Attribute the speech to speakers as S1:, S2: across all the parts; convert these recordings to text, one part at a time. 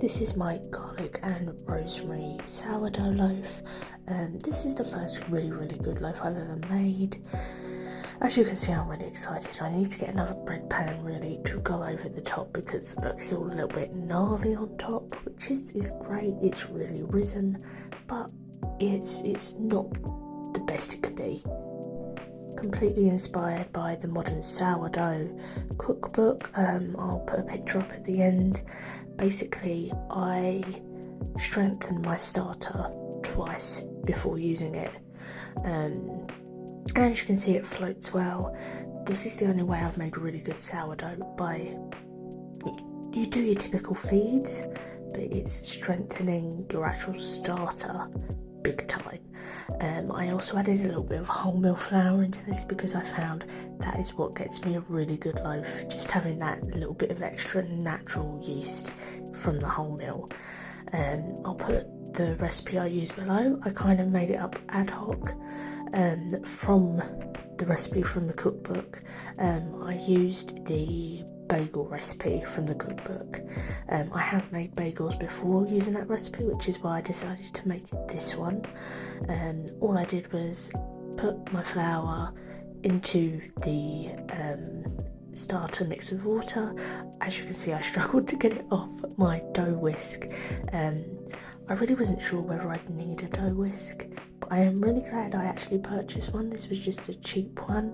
S1: This is my garlic and rosemary sourdough loaf. This is the first really good loaf I've ever made. As you can see, I'm really excited. I need to get another bread pan really to go over the top because look, it's all a little bit gnarly on top, which is great. It's really risen, but it's not the best it could be. Completely inspired by the modern sourdough cookbook. I'll put a picture up at the end. Basically, I strengthened my starter twice before using it, and as you can see, it floats well. This is the only way I've made really good sourdough. You do your typical feeds, but it's strengthening your actual starter big time. I also added a little bit of wholemeal flour into this because I found that is what gets me a really good loaf, just having that little bit of extra natural yeast from the wholemeal. I'll put the recipe I use below. I kind of made it up ad hoc from the recipe from the cookbook. I used the bagel recipe from the cookbook. I have made bagels before using that recipe, which is why I decided to make this one. All I did was put my flour into the starter mixed with water. As you can see, I struggled to get it off my dough whisk. I really wasn't sure whether I'd need a dough whisk, but I am really glad I actually purchased one. This was just a cheap one.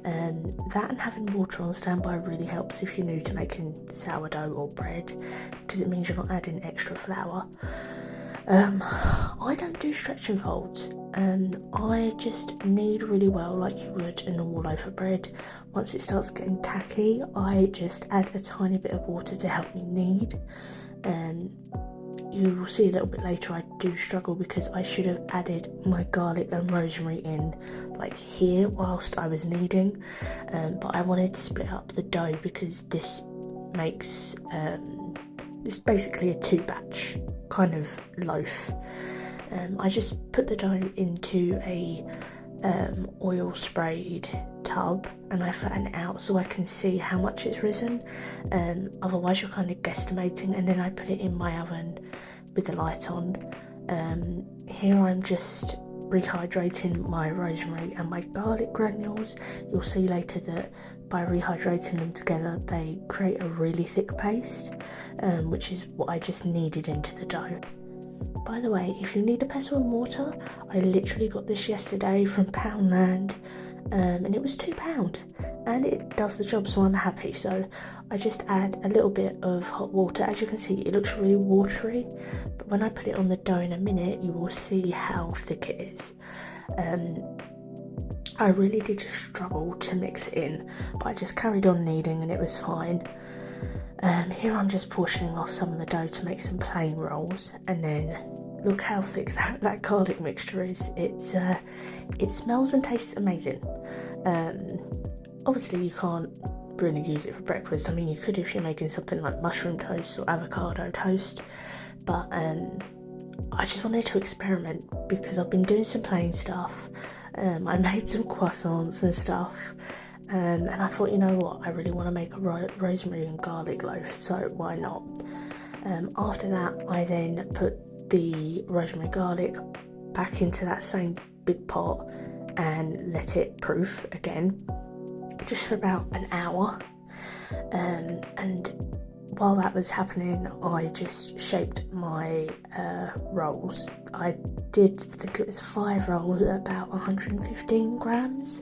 S1: That and having water on standby really helps if you're new to making sourdough or bread, because it means you're not adding extra flour. I don't do stretch and folds. I just knead really well like you would a normal loaf of bread. Once it starts getting tacky, I just add a tiny bit of water to help me knead. You will see a little bit later I do struggle because I should have added my garlic and rosemary in like here whilst I was kneading, but I wanted to split up the dough because this makes it's basically a two batch kind of loaf. I just put the dough into a oil sprayed tub and I flatten it out so I can see how much it's risen. Otherwise you're kind of guesstimating, and then I put it in my oven with the light on. Here I'm just rehydrating my rosemary and my garlic granules. You'll see later that by rehydrating them together they create a really thick paste, which is what I just kneaded into the dough. By the way, if you need a pestle and mortar, I literally got this yesterday from Poundland, and it was £2 and it does the job, so I'm happy. So I just add a little bit of hot water. As you can see, it looks really watery, but when I put it on the dough in a minute you will see how thick it is. I really did struggle to mix it in, but I just carried on kneading and it was fine. Here I'm just portioning off some of the dough to make some plain rolls, and then look how thick that garlic mixture is. It smells and tastes amazing. Obviously you can't really use it for breakfast. I mean, you could if you're making something like mushroom toast or avocado toast, but I just wanted to experiment because I've been doing some plain stuff. I made some croissants and stuff. And I thought, you know what, I really want to make a rosemary and garlic loaf, so why not? After that, I then put the rosemary garlic back into that same big pot and let it proof again, just for about an hour. And while that was happening, I just shaped my rolls. I think it was 5 rolls at about 115 grams.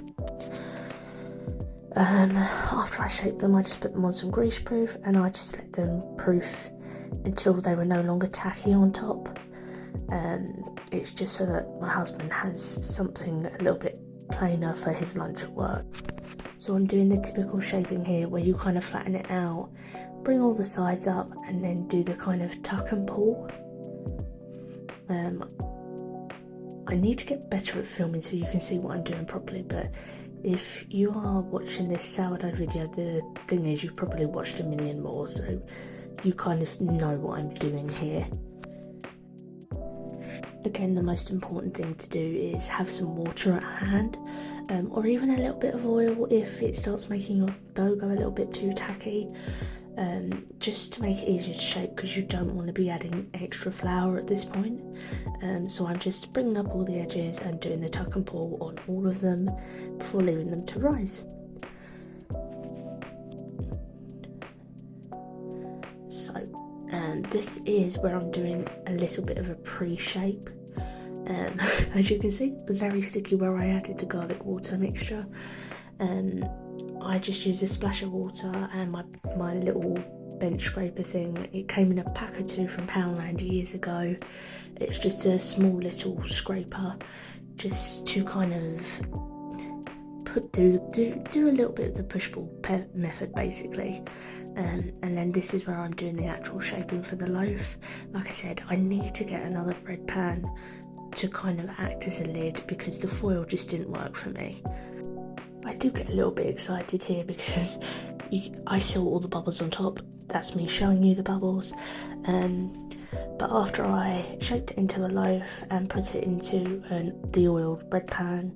S1: After I shaped them, I just put them on some grease proof and I just let them proof until they were no longer tacky on top. It's just so that my husband has something a little bit plainer for his lunch at work. So I'm doing the typical shaping here where you kind of flatten it out, bring all the sides up and then do the kind of tuck and pull. I need to get better at filming so you can see what I'm doing properly, but if you are watching this sourdough video, the thing is you've probably watched a million more, so you kind of know what I'm doing here. Again, the most important thing to do is have some water at hand, or even a little bit of oil if it starts making your dough go a little bit too tacky. just to make it easier to shape, because you don't want to be adding extra flour at this point. So I'm just bringing up all the edges and doing the tuck and pull on all of them before leaving them to rise. So this is where I'm doing a little bit of a pre-shape. As you can see, very sticky where I added the garlic water mixture. I just used a splash of water and my little bench scraper thing. It came in a pack or two from Poundland years ago. It's just a small little scraper, just to kind of do a little bit of the push-pull method basically. And then this is where I'm doing the actual shaping for the loaf. Like I said, I need to get another bread pan to kind of act as a lid, because the foil just didn't work for me. I do get a little bit excited here because I saw all the bubbles on top. That's me showing you the bubbles. But after I shaped it into a loaf and put it into the oiled bread pan,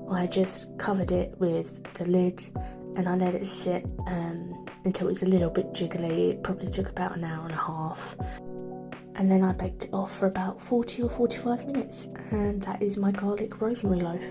S1: I just covered it with the lid and I let it sit until it was a little bit jiggly. It probably took about an hour and a half. And then I baked it off for about 40 or 45 minutes, and that is my garlic rosemary loaf.